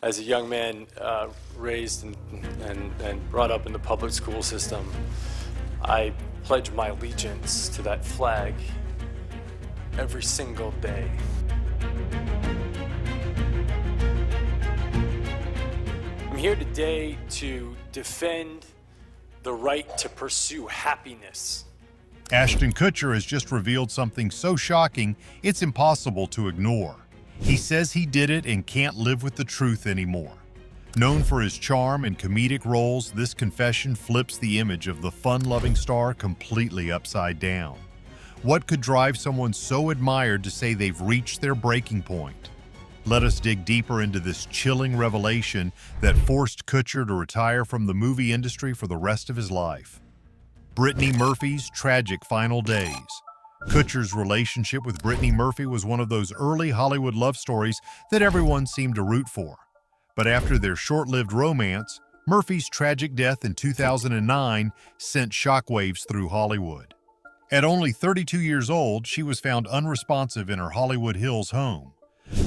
As a young man raised and brought up in the public school system, I pledge my allegiance to that flag every single day. I'm here today to defend the right to pursue happiness. Ashton Kutcher has just revealed something so shocking it's impossible to ignore. He says he did it and can't live with the truth anymore. Known for his charm and comedic roles, this confession flips the image of the fun-loving star completely upside down. What could drive someone so admired to say they've reached their breaking point? Let us dig deeper into this chilling revelation that forced Kutcher to retire from the movie industry for the rest of his life. Brittany Murphy's tragic final days. Kutcher's relationship with Brittany Murphy was one of those early Hollywood love stories that everyone seemed to root for. But after their short-lived romance, Murphy's tragic death in 2009 sent shockwaves through Hollywood. At only 32 years old, she was found unresponsive in her Hollywood Hills home.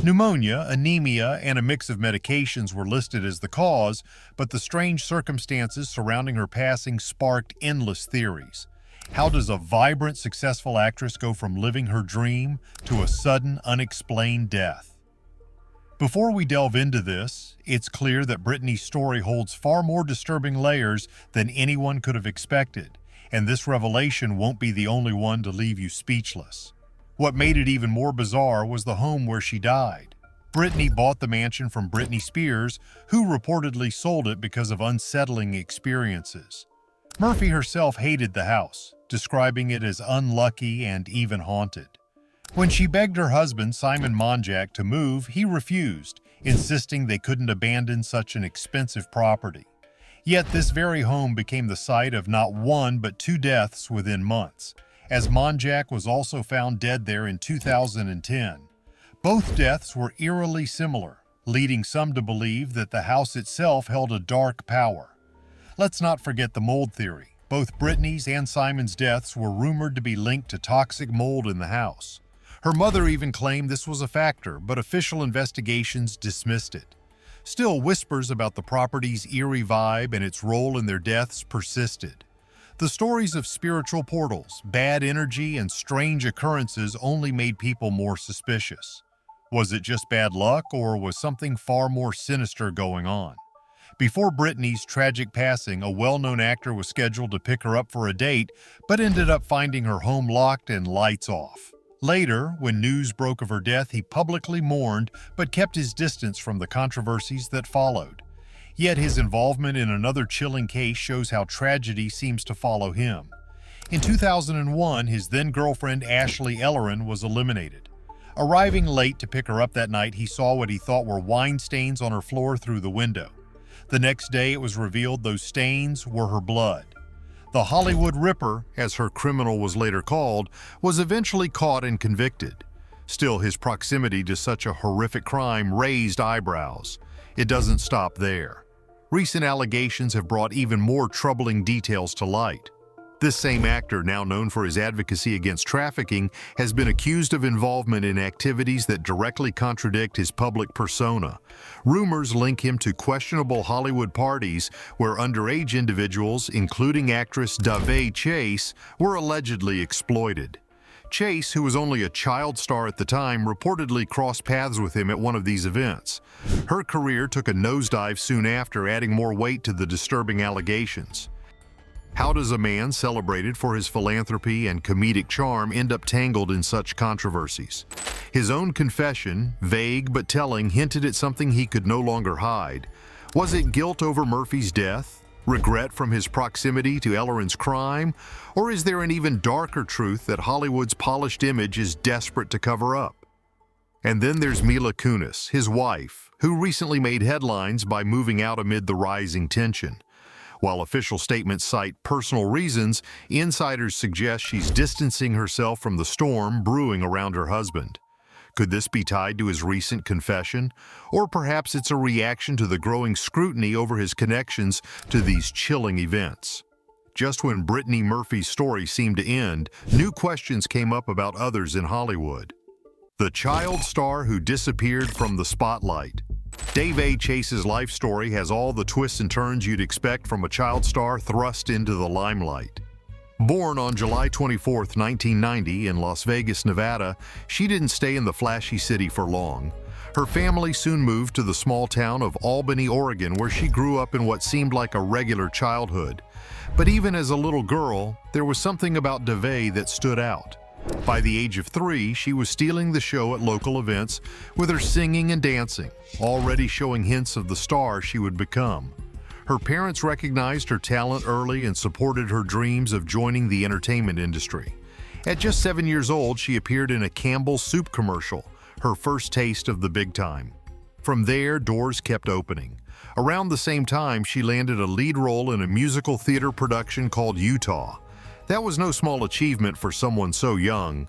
Pneumonia, anemia, and a mix of medications were listed as the cause, but the strange circumstances surrounding her passing sparked endless theories. How does a vibrant, successful actress go from living her dream to a sudden, unexplained death? Before we delve into this, it's clear that Brittany's story holds far more disturbing layers than anyone could have expected, and this revelation won't be the only one to leave you speechless. What made it even more bizarre was the home where she died. Brittany bought the mansion from Britney Spears, who reportedly sold it because of unsettling experiences. Murphy herself hated the house, describing it as unlucky and even haunted. When she begged her husband, Simon Monjack, to move, he refused, insisting they couldn't abandon such an expensive property. Yet this very home became the site of not one but two deaths within months, as Monjack was also found dead there in 2010. Both deaths were eerily similar, leading some to believe that the house itself held a dark power. Let's not forget the mold theory. Both Brittany's and Simon's deaths were rumored to be linked to toxic mold in the house. Her mother even claimed this was a factor, but official investigations dismissed it. Still, whispers about the property's eerie vibe and its role in their deaths persisted. The stories of spiritual portals, bad energy, and strange occurrences only made people more suspicious. Was it just bad luck, or was something far more sinister going on? Before Brittany's tragic passing, a well-known actor was scheduled to pick her up for a date, but ended up finding her home locked and lights off. Later, when news broke of her death, he publicly mourned, but kept his distance from the controversies that followed. Yet his involvement in another chilling case shows how tragedy seems to follow him. In 2001, his then-girlfriend Ashley Ellerin was eliminated. Arriving late to pick her up that night, he saw what he thought were wine stains on her floor through the window. The next day, it was revealed those stains were her blood. The Hollywood Ripper, as her criminal was later called, was eventually caught and convicted. Still, his proximity to such a horrific crime raised eyebrows. It doesn't stop there. Recent allegations have brought even more troubling details to light. This same actor, now known for his advocacy against trafficking, has been accused of involvement in activities that directly contradict his public persona. Rumors link him to questionable Hollywood parties where underage individuals, including actress Davei Chase, were allegedly exploited. Chase, who was only a child star at the time, reportedly crossed paths with him at one of these events. Her career took a nosedive soon after, adding more weight to the disturbing allegations. How does a man celebrated for his philanthropy and comedic charm end up tangled in such controversies? His own confession, vague but telling, hinted at something he could no longer hide. Was it guilt over Murphy's death? Regret from his proximity to Ellerin's crime? Or is there an even darker truth that Hollywood's polished image is desperate to cover up? And then there's Mila Kunis, his wife, who recently made headlines by moving out amid the rising tension. While official statements cite personal reasons, insiders suggest she's distancing herself from the storm brewing around her husband. Could this be tied to his recent confession? Or perhaps it's a reaction to the growing scrutiny over his connections to these chilling events. Just when Brittany Murphy's story seemed to end, new questions came up about others in Hollywood. The child star who disappeared from the spotlight. DeVay Chase's life story has all the twists and turns you'd expect from a child star thrust into the limelight. Born on July 24, 1990 in Las Vegas, Nevada, she didn't stay in the flashy city for long. Her family soon moved to the small town of Albany, Oregon, where she grew up in what seemed like a regular childhood. But even as a little girl, there was something about DeVay that stood out. By the age of 3, she was stealing the show at local events with her singing and dancing, already showing hints of the star she would become. Her parents recognized her talent early and supported her dreams of joining the entertainment industry. At just 7 years old, she appeared in a Campbell's soup commercial, her first taste of the big time. From there, doors kept opening. Around the same time, she landed a lead role in a musical theater production called Utah. That was no small achievement for someone so young.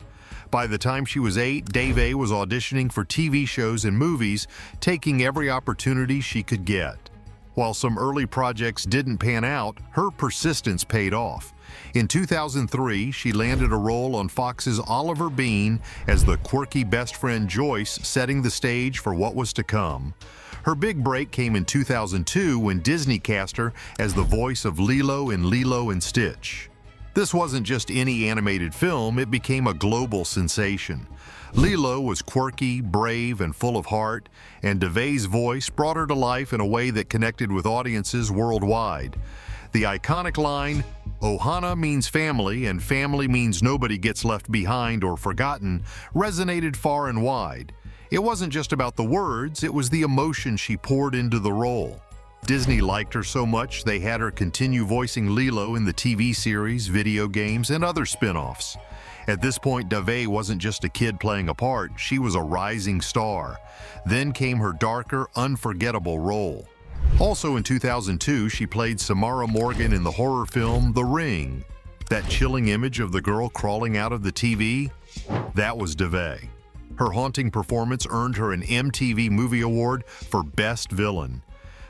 By the time she was 8, DeVay was auditioning for TV shows and movies, taking every opportunity she could get. While some early projects didn't pan out, her persistence paid off. In 2003, she landed a role on Fox's Oliver Bean as the quirky best friend Joyce, setting the stage for what was to come. Her big break came in 2002 when Disney cast her as the voice of Lilo in Lilo and Stitch. This wasn't just any animated film, it became a global sensation. Lilo was quirky, brave, and full of heart, and DeVay's voice brought her to life in a way that connected with audiences worldwide. The iconic line, "Ohana means family, and family means nobody gets left behind or forgotten," resonated far and wide. It wasn't just about the words, it was the emotion she poured into the role. Disney liked her so much they had her continue voicing Lilo in the TV series, video games, and other spin-offs. At this point, DeVay wasn't just a kid playing a part, she was a rising star. Then came her darker, unforgettable role. Also in 2002, she played Samara Morgan in the horror film The Ring. That chilling image of the girl crawling out of the TV? That was DeVay. Her haunting performance earned her an MTV Movie Award for Best Villain.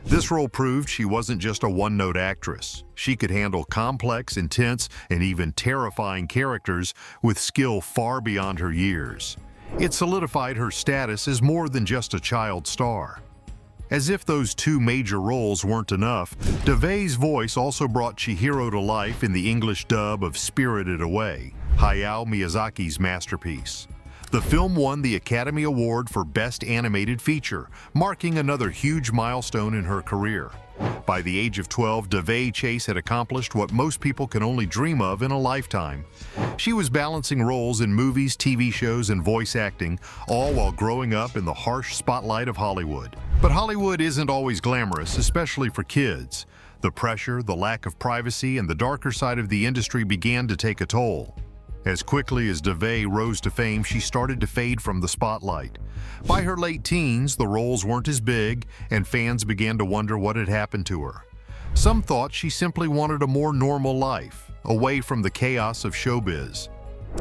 This role proved she wasn't just a one-note actress. She could handle complex, intense, and even terrifying characters with skill far beyond her years. It solidified her status as more than just a child star. As if those two major roles weren't enough, DeVay's voice also brought Chihiro to life in the English dub of Spirited Away, Hayao Miyazaki's masterpiece. The film won the Academy Award for Best Animated Feature, marking another huge milestone in her career. By the age of 12, DeVay Chase had accomplished what most people can only dream of in a lifetime. She was balancing roles in movies, TV shows, and voice acting, all while growing up in the harsh spotlight of Hollywood. But Hollywood isn't always glamorous, especially for kids. The pressure, the lack of privacy, and the darker side of the industry began to take a toll. As quickly as DeVay rose to fame, she started to fade from the spotlight. By her late teens, the roles weren't as big, and fans began to wonder what had happened to her. Some thought she simply wanted a more normal life, away from the chaos of showbiz.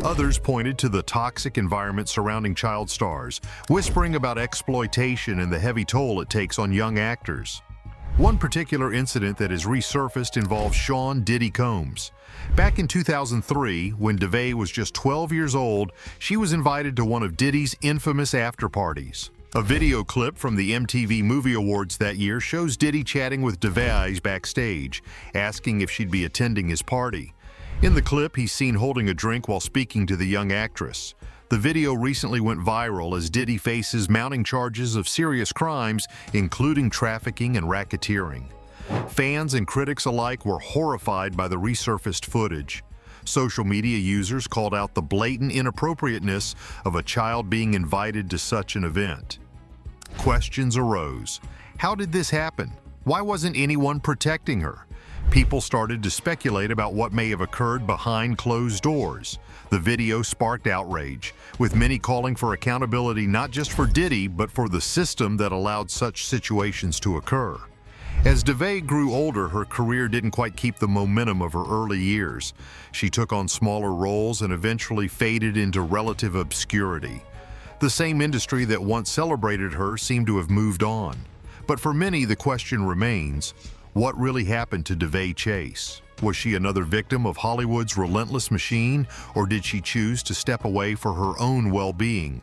Others pointed to the toxic environment surrounding child stars, whispering about exploitation and the heavy toll it takes on young actors. One particular incident that has resurfaced involves Sean "Diddy" Combs. Back in 2003, when DeVay was just 12 years old, she was invited to one of Diddy's infamous after-parties. A video clip from the MTV Movie Awards that year shows Diddy chatting with DeVay backstage, asking if she'd be attending his party. In the clip, he's seen holding a drink while speaking to the young actress. The video recently went viral as Diddy faces mounting charges of serious crimes, including trafficking and racketeering. Fans and critics alike were horrified by the resurfaced footage. Social media users called out the blatant inappropriateness of a child being invited to such an event. Questions arose. How did this happen? Why wasn't anyone protecting her? People started to speculate about what may have occurred behind closed doors. The video sparked outrage, with many calling for accountability not just for Diddy, but for the system that allowed such situations to occur. As DeVay grew older, her career didn't quite keep the momentum of her early years. She took on smaller roles and eventually faded into relative obscurity. The same industry that once celebrated her seemed to have moved on. But for many, the question remains, what really happened to DeVay Chase? Was she another victim of Hollywood's relentless machine, or did she choose to step away for her own well-being?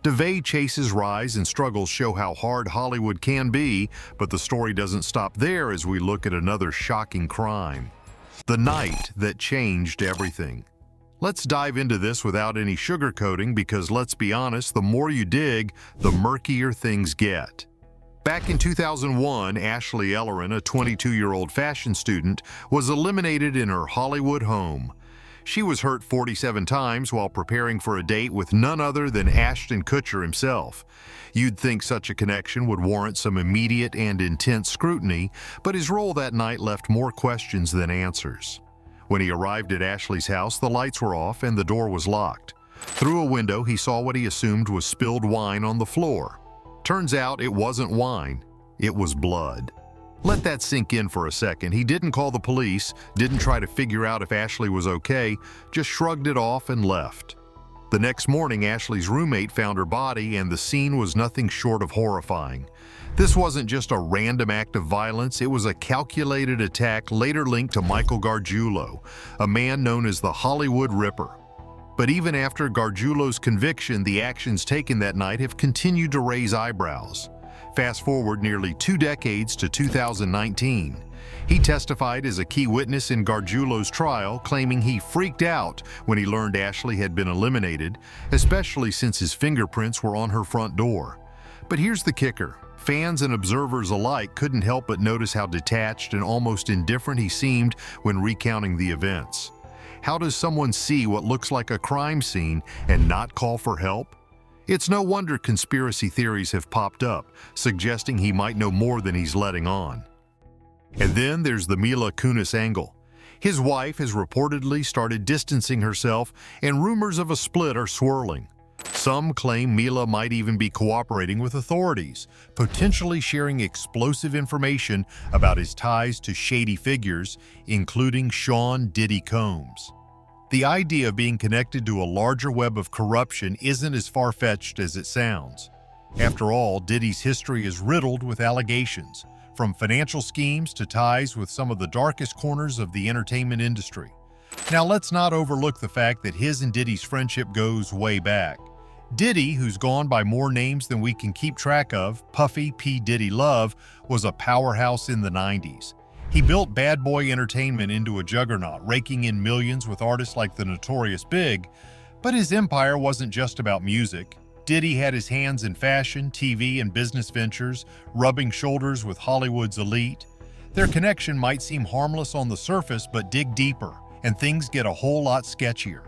DeVay chases rise and struggles show how hard Hollywood can be, but the story doesn't stop there as we look at another shocking crime. The night that changed everything. Let's dive into this without any sugarcoating because let's be honest, the more you dig, the murkier things get. Back in 2001, Ashley Ellerin, a 22-year-old fashion student, was eliminated in her Hollywood home. She was hurt 47 times while preparing for a date with none other than Ashton Kutcher himself. You'd think such a connection would warrant some immediate and intense scrutiny, but his role that night left more questions than answers. When he arrived at Ashley's house, the lights were off and the door was locked. Through a window, he saw what he assumed was spilled wine on the floor. Turns out it wasn't wine, it was blood. Let that sink in for a second. He didn't call the police, didn't try to figure out if Ashley was okay, just shrugged it off and left. The next morning, Ashley's roommate found her body and the scene was nothing short of horrifying. This wasn't just a random act of violence, it was a calculated attack later linked to Michael Gargiulo, a man known as the Hollywood Ripper. But even after Gargiulo's conviction, the actions taken that night have continued to raise eyebrows. Fast forward nearly 2 decades to 2019. He testified as a key witness in Gargiulo's trial, claiming he freaked out when he learned Ashley had been eliminated, especially since his fingerprints were on her front door. But here's the kicker. Fans and observers alike couldn't help but notice how detached and almost indifferent he seemed when recounting the events. How does someone see what looks like a crime scene and not call for help? It's no wonder conspiracy theories have popped up, suggesting he might know more than he's letting on. And then there's the Mila Kunis angle. His wife has reportedly started distancing herself, and rumors of a split are swirling. Some claim Mila might even be cooperating with authorities, potentially sharing explosive information about his ties to shady figures, including Sean Diddy Combs. The idea of being connected to a larger web of corruption isn't as far-fetched as it sounds. After all, Diddy's history is riddled with allegations, from financial schemes to ties with some of the darkest corners of the entertainment industry. Now, let's not overlook the fact that his and Diddy's friendship goes way back. Diddy, who's gone by more names than we can keep track of, Puffy P. Diddy Love, was a powerhouse in the 90s. He built Bad Boy Entertainment into a juggernaut, raking in millions with artists like the Notorious Big. But his empire wasn't just about music. Diddy had his hands in fashion, TV, and business ventures, rubbing shoulders with Hollywood's elite. Their connection might seem harmless on the surface, but dig deeper, and things get a whole lot sketchier.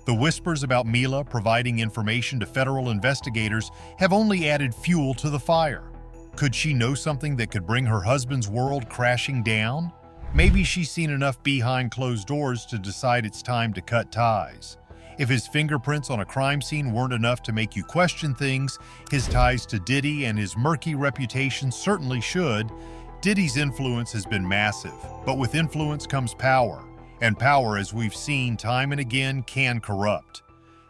The whispers about Mila providing information to federal investigators have only added fuel to the fire. Could she know something that could bring her husband's world crashing down? Maybe she's seen enough behind closed doors to decide it's time to cut ties. If his fingerprints on a crime scene weren't enough to make you question things, his ties to Diddy and his murky reputation certainly should. Diddy's influence has been massive, but with influence comes power. And power, as we've seen time and again, can corrupt.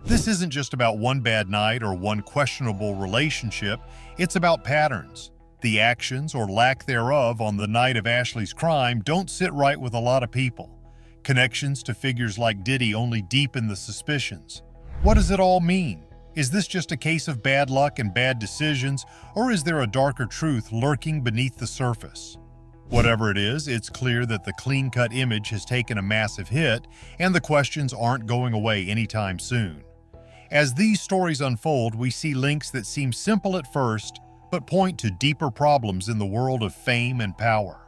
This isn't just about one bad night or one questionable relationship, it's about patterns. The actions, or lack thereof, on the night of Ashley's crime don't sit right with a lot of people. Connections to figures like Diddy only deepen the suspicions. What does it all mean? Is this just a case of bad luck and bad decisions, or is there a darker truth lurking beneath the surface? Whatever it is, it's clear that the clean-cut image has taken a massive hit, and the questions aren't going away anytime soon. As these stories unfold, we see links that seem simple at first, but point to deeper problems in the world of fame and power.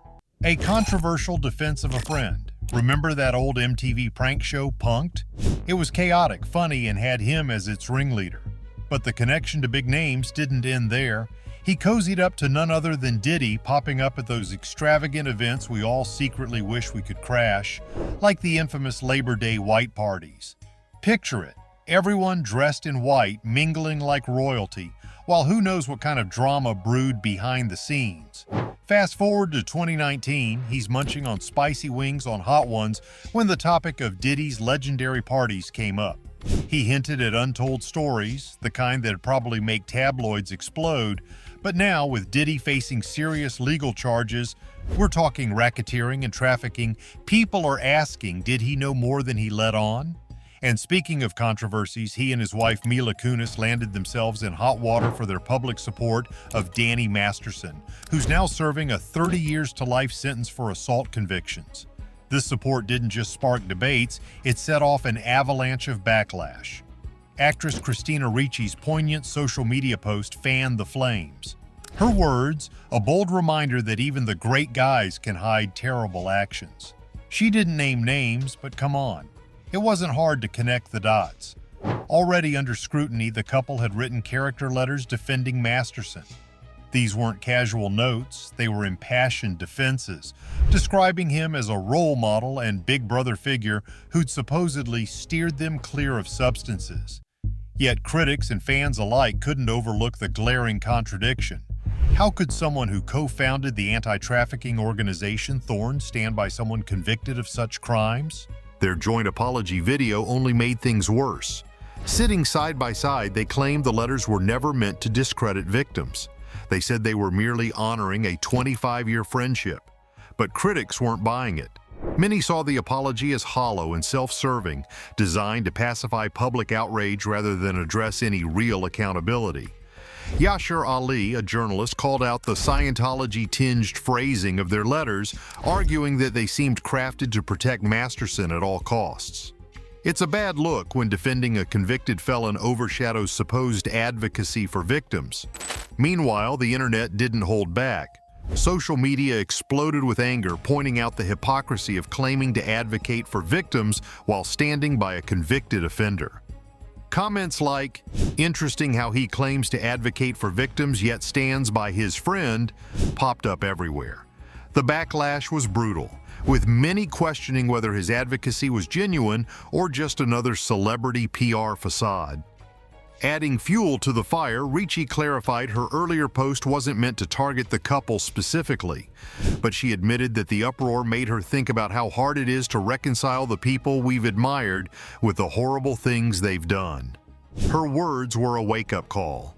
A controversial defense of a friend. Remember that old MTV prank show, Punk'd? It was chaotic, funny, and had him as its ringleader. But the connection to big names didn't end there. He cozied up to none other than Diddy, popping up at those extravagant events we all secretly wish we could crash, like the infamous Labor Day white parties. Picture it, everyone dressed in white, mingling like royalty, while who knows what kind of drama brewed behind the scenes. Fast forward to 2019, he's munching on spicy wings on hot ones when the topic of Diddy's legendary parties came up. He hinted at untold stories, the kind that'd probably make tabloids explode, but now, with Diddy facing serious legal charges, we're talking racketeering and trafficking, people are asking, did he know more than he let on? And speaking of controversies, he and his wife Mila Kunis landed themselves in hot water for their public support of Danny Masterson, who's now serving a 30 years to life sentence for assault convictions. This support didn't just spark debates, it set off an avalanche of backlash. Actress Christina Ricci's poignant social media post fanned the flames. Her words, a bold reminder that even the great guys can hide terrible actions. She didn't name names, but come on. It wasn't hard to connect the dots. Already under scrutiny, the couple had written character letters defending Masterson. These weren't casual notes, they were impassioned defenses, describing him as a role model and big brother figure who'd supposedly steered them clear of substances. Yet critics and fans alike couldn't overlook the glaring contradiction. How could someone who co-founded the anti-trafficking organization Thorn stand by someone convicted of such crimes? Their joint apology video only made things worse. Sitting side by side, they claimed the letters were never meant to discredit victims. They said they were merely honoring a 25-year friendship. But critics weren't buying it. Many saw the apology as hollow and self-serving, designed to pacify public outrage rather than address any real accountability. Yashar Ali, a journalist, called out the Scientology-tinged phrasing of their letters, arguing that they seemed crafted to protect Masterson at all costs. It's a bad look when defending a convicted felon overshadows supposed advocacy for victims. Meanwhile, the internet didn't hold back. Social media exploded with anger, pointing out the hypocrisy of claiming to advocate for victims while standing by a convicted offender. Comments like, "Interesting how he claims to advocate for victims yet stands by his friend," popped up everywhere. The backlash was brutal, with many questioning whether his advocacy was genuine or just another celebrity PR facade. Adding fuel to the fire, Ricci clarified her earlier post wasn't meant to target the couple specifically, but she admitted that the uproar made her think about how hard it is to reconcile the people we've admired with the horrible things they've done. Her words were a wake-up call.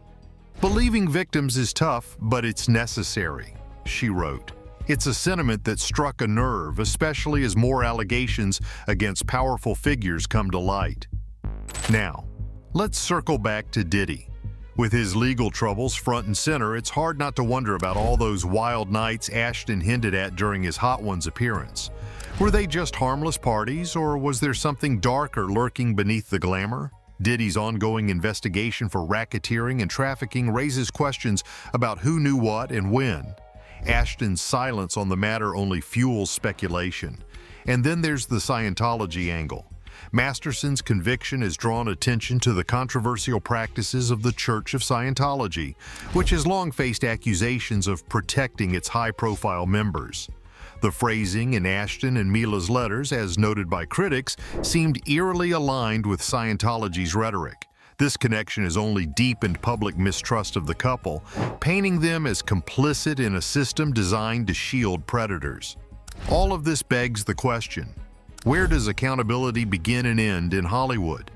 "Believing victims is tough, but it's necessary," she wrote. It's a sentiment that struck a nerve, especially as more allegations against powerful figures come to light. Now, let's circle back to Diddy. With his legal troubles front and center, it's hard not to wonder about all those wild nights Ashton hinted at during his Hot Ones appearance. Were they just harmless parties, or was there something darker lurking beneath the glamour? Diddy's ongoing investigation for racketeering and trafficking raises questions about who knew what and when. Ashton's silence on the matter only fuels speculation. And then there's the Scientology angle. Masterson's conviction has drawn attention to the controversial practices of the Church of Scientology, which has long faced accusations of protecting its high-profile members. The phrasing in Ashton and Mila's letters, as noted by critics, seemed eerily aligned with Scientology's rhetoric. This connection has only deepened public mistrust of the couple, painting them as complicit in a system designed to shield predators. All of this begs the question: where does accountability begin and end in Hollywood?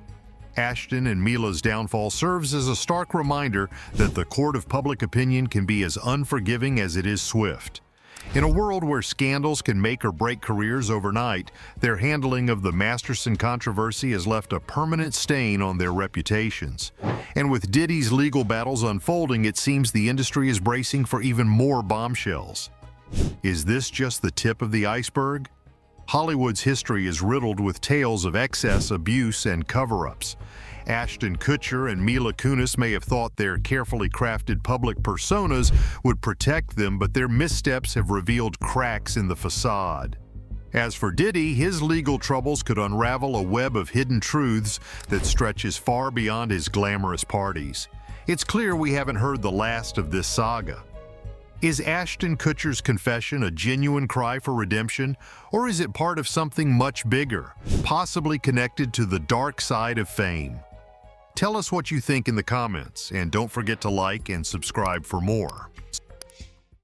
Ashton and Mila's downfall serves as a stark reminder that the court of public opinion can be as unforgiving as it is swift. In a world where scandals can make or break careers overnight, their handling of the Masterson controversy has left a permanent stain on their reputations. And with Diddy's legal battles unfolding, it seems the industry is bracing for even more bombshells. Is this just the tip of the iceberg? Hollywood's history is riddled with tales of excess, abuse, and cover-ups. Ashton Kutcher and Mila Kunis may have thought their carefully crafted public personas would protect them, but their missteps have revealed cracks in the facade. As for Diddy, his legal troubles could unravel a web of hidden truths that stretches far beyond his glamorous parties. It's clear we haven't heard the last of this saga. Is Ashton Kutcher's confession a genuine cry for redemption, or is it part of something much bigger, possibly connected to the dark side of fame? Tell us what you think in the comments, and don't forget to like and subscribe for more.